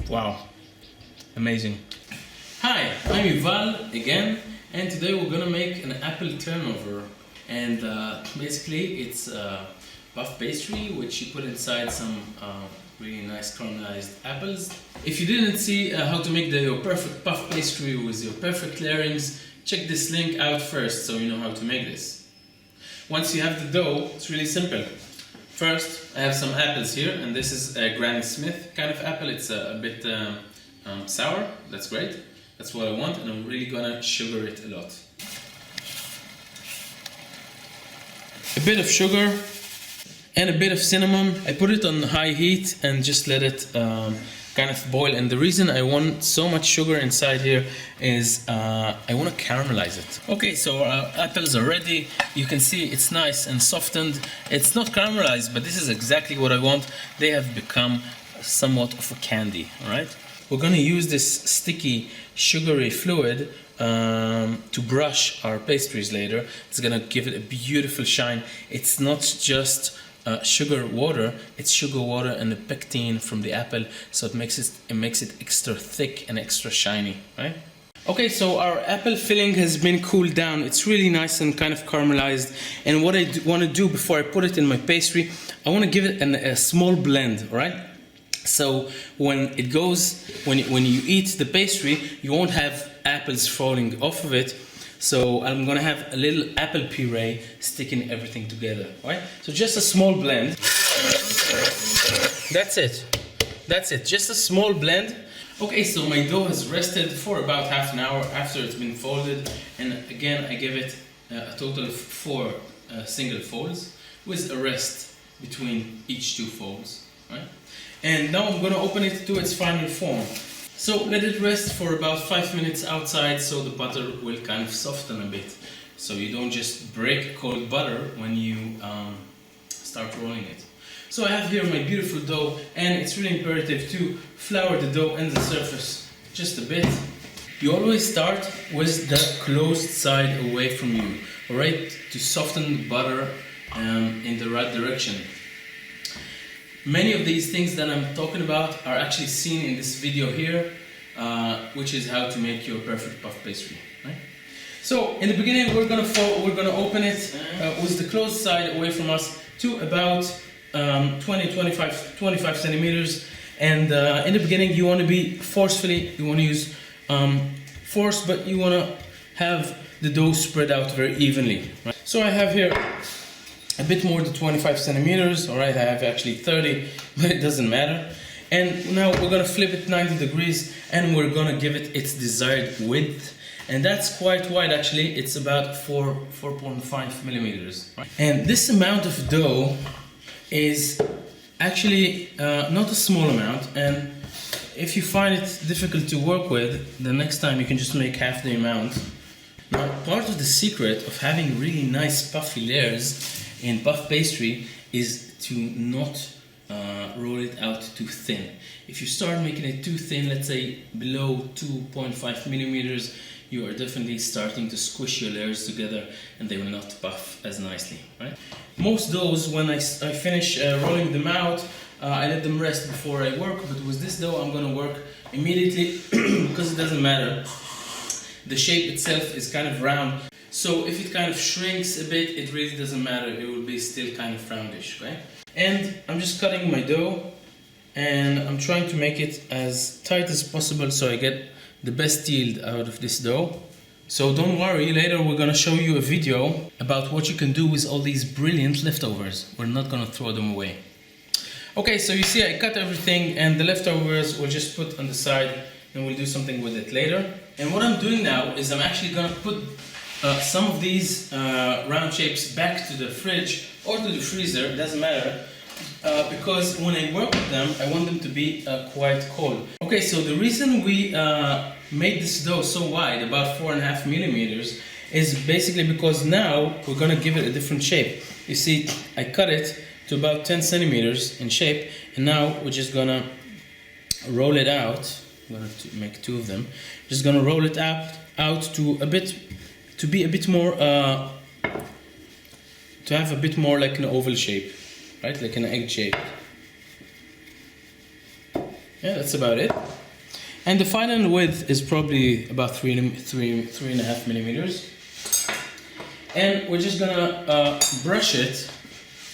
Wow, amazing. Hi, I'm Yuval again, and today we're gonna make an apple turnover. And basically it's puff pastry which you put inside some really nice caramelized apples. If you didn't see how to make your perfect puff pastry with your perfect layerings, check this link out first so you know how to make this. Once you have the dough, it's really simple. First, I have some apples here, and this is a Granny Smith kind of apple. It's a bit sour. That's great. That's what I want, and I'm really gonna sugar it a lot. A bit of sugar and a bit of cinnamon. I put it on high heat and just let it kind of boil. And the reason I want so much sugar inside here is I want to caramelize it. Okay, so our apples are ready. You can see it's nice and softened. It's not caramelized, but this is exactly what I want. They have become somewhat of a candy, all right? We're going to use this sticky sugary fluid to brush our pastries later. It's going to give it a beautiful shine. It's not just sugar water, it's sugar water and the pectin from the apple, so it makes it extra thick and extra shiny, right? Okay, so our apple filling has been cooled down. It's really nice and kind of caramelized. And what I want to do before I put it in my pastry, I want to give it a small blend, right? So when you eat the pastry, you won't have apples falling off of it. So I'm gonna have a little apple puree sticking everything together, right? So just a small blend. That's it. That's it. Just a small blend. Okay, so my dough has rested for about half an hour after it's been folded, and again I give it a total of 4 single folds with a rest between each 2 folds, right? And now I'm gonna open it to its final form. So let it rest for about 5 minutes outside so the butter will kind of soften a bit. So you don't just break cold butter when you start rolling it. So I have here my beautiful dough, and it's really imperative to flour the dough and the surface just a bit. You always start with the closed side away from you, alright? To soften the butter in the right direction. Many of these things that I'm talking about are actually seen in this video here, which is how to make your perfect puff pastry. Right? So in the beginning, we're gonna open it with the closed side away from us to about 25 centimeters. And in the beginning, you want to be forcefully. You want to use force, but you want to have the dough spread out very evenly. Right? So I have here a bit more than 25 centimeters, all right, I have actually 30, but it doesn't matter. And now we're gonna flip it 90 degrees and we're gonna give it its desired width. And that's quite wide actually, it's about 4.5 millimeters. Right? And this amount of dough is actually not a small amount, and if you find it difficult to work with, the next time you can just make half the amount. Now, part of the secret of having really nice puffy layers in puff pastry is to not roll it out too thin. If you start making it too thin, let's say below 2.5 millimeters, you are definitely starting to squish your layers together and they will not puff as nicely, right? Most doughs, when I finish rolling them out, I let them rest before I work, but with this dough I'm gonna work immediately because it doesn't matter. The shape itself is kind of round. So if it kind of shrinks a bit, it really doesn't matter. It will be still kind of roundish, right? And I'm just cutting my dough and I'm trying to make it as tight as possible so I get the best yield out of this dough. So don't worry, later we're gonna show you a video about what you can do with all these brilliant leftovers. We're not gonna throw them away. Okay, so you see I cut everything and the leftovers we'll just put on the side and we'll do something with it later. And what I'm doing now is I'm actually gonna put some of these round shapes back to the fridge or to the freezer, doesn't matter, because when I work with them, I want them to be quite cold. Okay, so the reason we made this dough so wide, about 4.5 millimeters, is basically because now we're gonna give it a different shape. You see, I cut it to about 10 centimeters in shape, and now we're just gonna roll it out. I'm gonna make 2 of them. Just gonna roll it out to be a bit more, to have a bit more like an oval shape, right? Like an egg shape. Yeah, that's about it. And the final width is probably about 3.5 millimeters. And we're just gonna brush it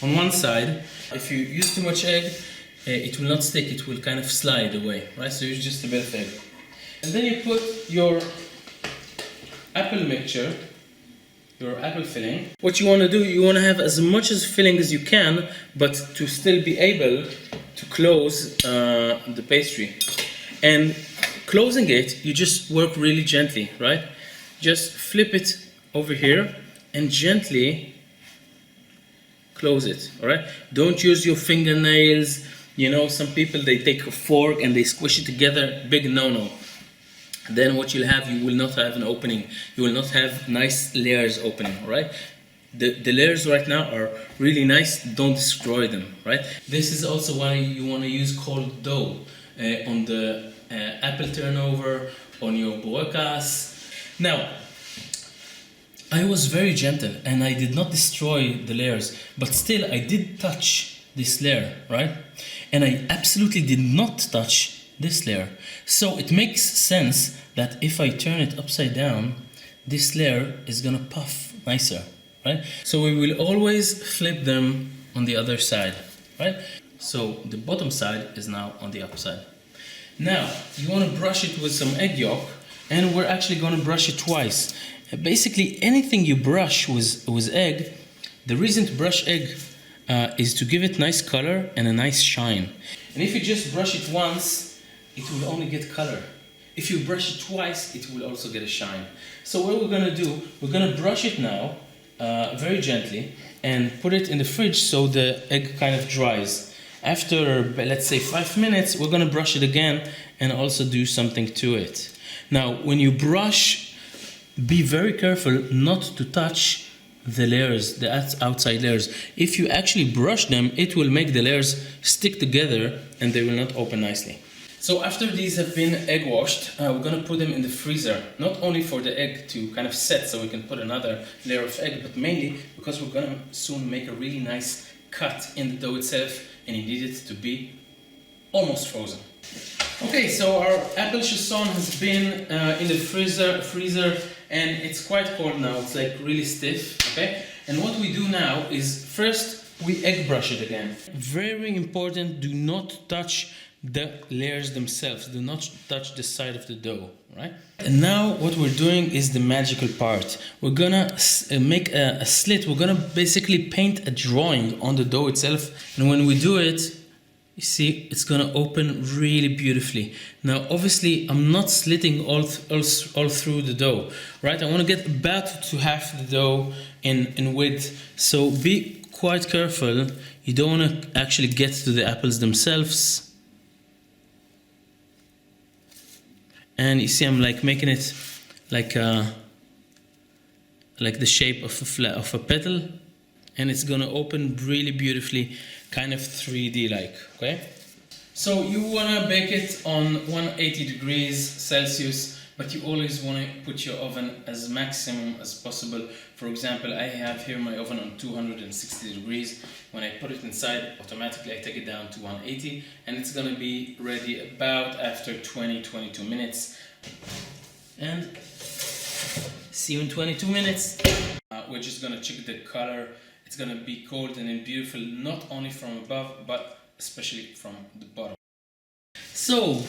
on one side. If you use too much egg, it will not stick, it will kind of slide away, right? So use just a bit of egg. And then you put your apple mixture, your apple filling. What you want to do, you want to have as much as filling as you can, but to still be able to close the pastry. And closing it, you just work really gently, right? Just flip it over here and gently close it, all right? Don't use your fingernails. You know, some people, they take a fork and they squish it together. Big no-no. Then what you'll have, you will not have an opening. You will not have nice layers opening, all right? The layers right now are really nice. Don't destroy them, right? This is also why you want to use cold dough on the apple turnover, on your buekas. Now, I was very gentle and I did not destroy the layers, but still I did touch this layer, right? And I absolutely did not touch this layer. So it makes sense that if I turn it upside down, this layer is gonna puff nicer, right? So we will always flip them on the other side, right? So the bottom side is now on the upside. Now, you wanna brush it with some egg yolk, and we're actually gonna brush it twice. Basically, anything you brush with egg, the reason to brush egg is to give it nice color and a nice shine. And if you just brush it once, it will only get color. If you brush it twice, it will also get a shine. So what we're gonna do, we're gonna brush it now very gently and put it in the fridge so the egg kind of dries. After, let's say 5 minutes, we're gonna brush it again and also do something to it. Now, when you brush, be very careful not to touch the layers, the outside layers. If you actually brush them, it will make the layers stick together and they will not open nicely. So after these have been egg washed, we're gonna put them in the freezer. Not only for the egg to kind of set so we can put another layer of egg, but mainly because we're gonna soon make a really nice cut in the dough itself and you need it to be almost frozen. Okay, so our apple chasson has been in the freezer and it's quite cold now. It's like really stiff, okay? And what we do now is first we egg brush it again. Very important, do not touch the layers themselves. Do not touch the side of the dough, right? And now what we're doing is the magical part. We're gonna make a slit. We're gonna basically paint a drawing on the dough itself. And when we do it, you see, it's gonna open really beautifully. Now, obviously, I'm not slitting all through the dough, right? I wanna get about to half the dough in width. So be quite careful. You don't wanna actually get to the apples themselves. And you see, I'm like making it like the shape of a petal, and it's gonna open really beautifully, kind of 3D like, okay? So you wanna bake it on 180 degrees Celsius, but you always wanna put your oven as maximum as possible. For example, I have here my oven on 260 degrees. When I put it inside, automatically I take it down to 180, and it's gonna be ready about after 20-22 minutes. And see you in 22 minutes. We're just gonna check the color. It's gonna be golden and beautiful, not only from above, but especially from the bottom. So,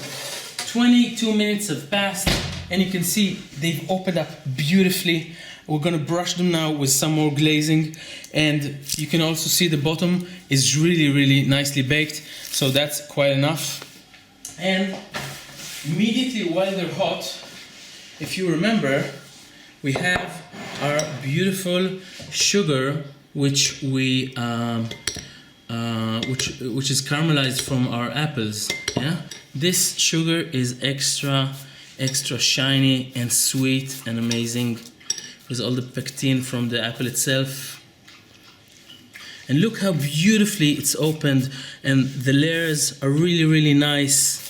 22 minutes have passed, and you can see they've opened up beautifully. We're gonna brush them now with some more glazing, and you can also see the bottom is really, really nicely baked, so that's quite enough. And immediately while they're hot, if you remember, we have our beautiful sugar, which we which is caramelized from our apples. Yeah, this sugar is extra shiny and sweet and amazing, with all the pectin from the apple itself. And look how beautifully it's opened, and the layers are really, really nice.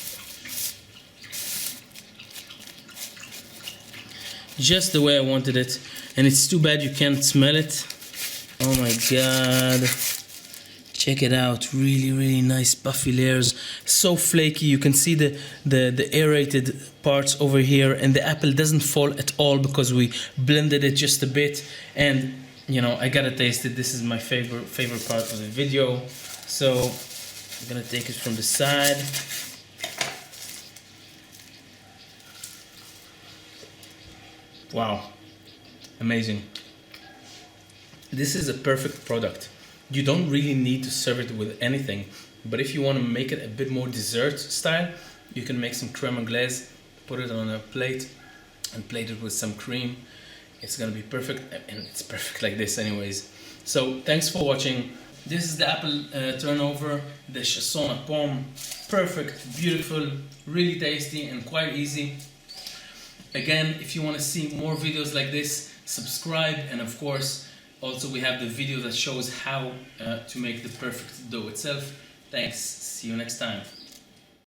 Just the way I wanted it, and it's too bad you can't smell it. Oh my god. Check it out, really nice puffy layers, so flaky. You can see the aerated parts over here, and the apple doesn't fall at all because we blended it just a bit. And you know, I gotta taste it. This is my favorite part of the video. So I'm gonna take it from the side. Wow, amazing. This is a perfect product. You don't really need to serve it with anything, but if you want to make it a bit more dessert style, you can make some creme anglaise, put it on a plate, and plate it with some cream. It's gonna be perfect, and it's perfect like this anyways. So thanks for watching. This is the apple turnover, the chasson à pomme. Perfect, beautiful, really tasty, and quite easy. Again, if you want to see more videos like this, subscribe, and of course, also we have the video that shows how to make the perfect dough itself. Thanks, see you next time.